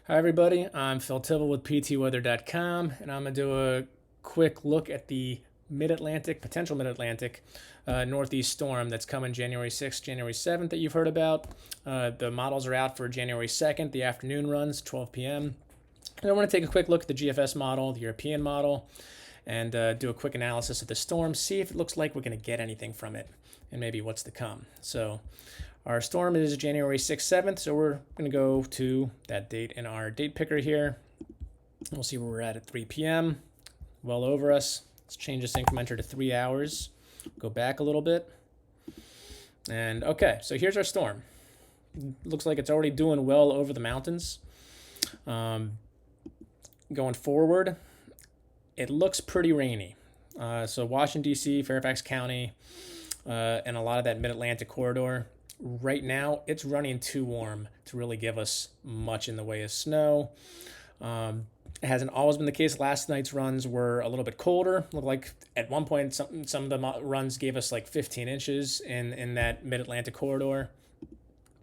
Hi, everybody. I'm Phil Tibble with PTWeather.com, and I'm going to do a quick look at the Mid-Atlantic, potential Mid-Atlantic Northeast storm that's coming January 6th, January 7th that you've heard about. The models are out for January 2nd, the afternoon runs, 12 p.m. And I want to take a quick look at the GFS model, the European model, and do a quick analysis of the storm, see if it looks like we're going to get anything from it, and maybe what's to come. So our storm is January 6th, 7th, so we're going to go to that date in our date picker here. We'll see where we're at 3 p.m. Well over us. Let's change this incrementer to 3 hours. Go back a little bit. And okay, so here's our storm. Looks like it's already doing well over the mountains. Going forward, it looks pretty rainy. So Washington, D.C., Fairfax County, and a lot of that Mid-Atlantic corridor. Right now, it's running too warm to really give us much in the way of snow. It hasn't always been the case. Last night's runs were a little bit colder. Looked like at one point some of the runs gave us like 15 inches in that Mid-Atlantic corridor.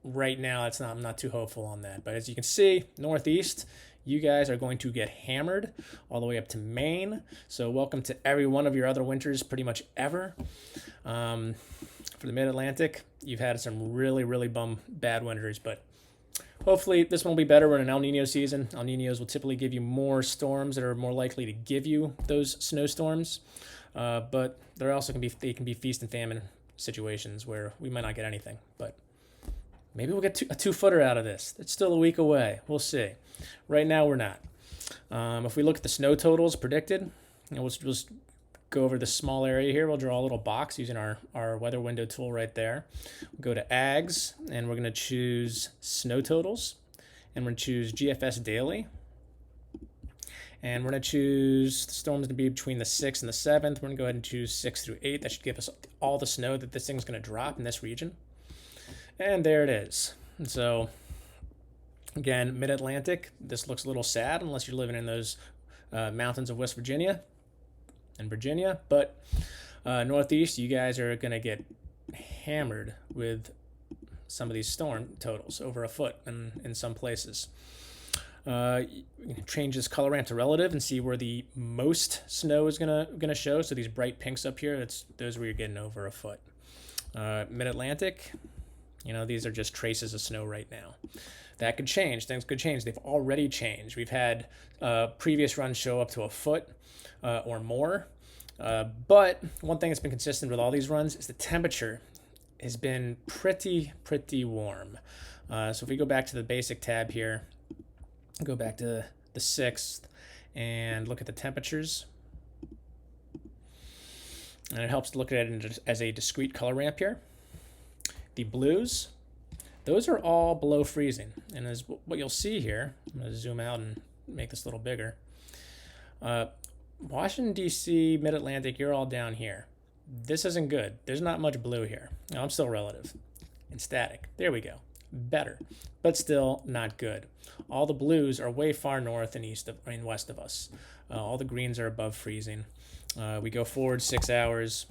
Right now, I'm not too hopeful on that. But as you can see, Northeast, you guys are going to get hammered all the way up to Maine. So welcome to every one of your other winters pretty much ever. For the Mid-Atlantic, you've had some really, really bad winters, but hopefully this one will be better. We're in an El Nino season. El Ninos will typically give you more storms that are more likely to give you those snowstorms, but they can be feast and famine situations where we might not get anything, but maybe we'll get a two-footer out of this. It's still a week away. We'll see. Right now, we're not. If we look at the snow totals predicted, we'll just go over this small area here. We'll draw a little box using our weather window tool right there. We'll go to Ags, and we're going to choose snow totals, and we're going to choose GFS daily. And we're going to choose the storm's going to be between the 6th and the 7th. We're going to go ahead and choose 6 through 8. That should give us all the snow that this thing's going to drop in this region. And there it is. And so, again, Mid-Atlantic, this looks a little sad unless you're living in those mountains of West Virginia and Virginia. But Northeast, you guys are going to get hammered with some of these storm totals, over a foot in some places. You can change this color ramp to relative and see where the most snow is gonna show. So these bright pinks up here, those where you're getting over a foot. Mid-Atlantic, these are just traces of snow right now. That could change. Things could change. They've already changed. We've had previous runs show up to a foot or more. But one thing that's been consistent with all these runs is the temperature has been pretty warm. So if we go back to the basic tab here, go back to the 6th and look at the temperatures. And it helps to look at it as a discrete color ramp here. The blues, those are all below freezing. And as what you'll see here, I'm going to zoom out and make this a little bigger. Washington, D.C., Mid-Atlantic, you're all down here. This isn't good. There's not much blue here. Now, I'm still relative and static. There we go. Better, but still not good. All the blues are way far north and west of us. All the greens are above freezing. We go forward 6 hours.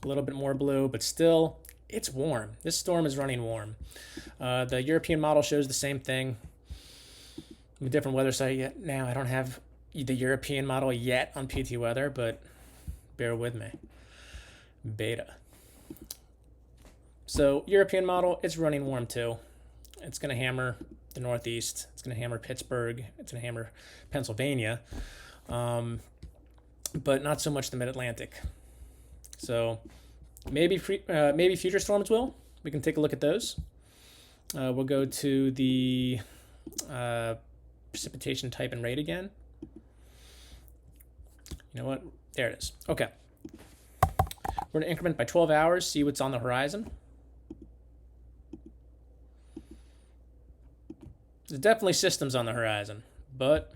A little bit more blue, but still, it's warm. This storm is running warm. The European model shows the same thing. A different weather site yet. Now, I don't have the European model yet on PT Weather, but bear with me. Beta. So, European model, it's running warm too. It's going to hammer the Northeast. It's going to hammer Pittsburgh. It's going to hammer Pennsylvania. But not so much the Mid-Atlantic. So maybe future storms will. We can take a look at those. We'll go to the precipitation type and rate again. You know what? There it is. Okay. We're going to increment by 12 hours, see what's on the horizon. There's definitely systems on the horizon, but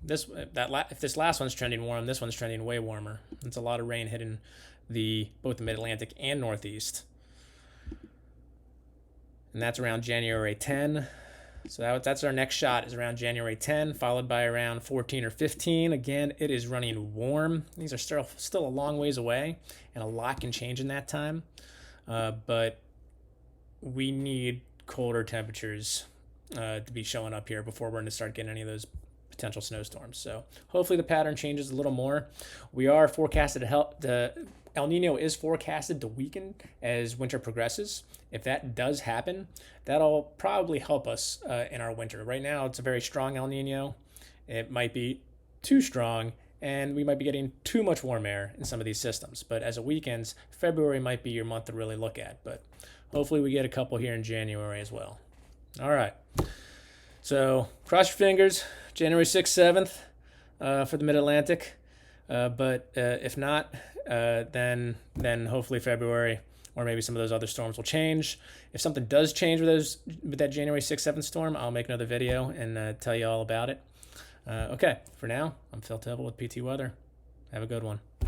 if this last one's trending warm, this one's trending way warmer. It's a lot of rain hitting both the Mid-Atlantic and Northeast. And that's around January 10. So that's our next shot, is around January 10, followed by around 14 or 15. Again, it is running warm. These are still a long ways away, and a lot can change in that time. But we need colder temperatures to be showing up here before we're going to start getting any of those potential snowstorms. So hopefully the pattern changes a little more. We are forecasted to help. The El Nino is forecasted to weaken as winter progresses. If that does happen, that'll probably help us in our winter. Right now, it's a very strong El Nino. It might be too strong, and we might be getting too much warm air in some of these systems. But as it weakens, February might be your month to really look at. But hopefully we get a couple here in January as well. All right. So cross your fingers, January 6th, 7th for the Mid-Atlantic. But if not, then hopefully February or maybe some of those other storms will change. If something does change with that January 6th, 7th storm, I'll make another video and tell you all about it. Okay, for now, I'm Phil Tibble with PT Weather. Have a good one.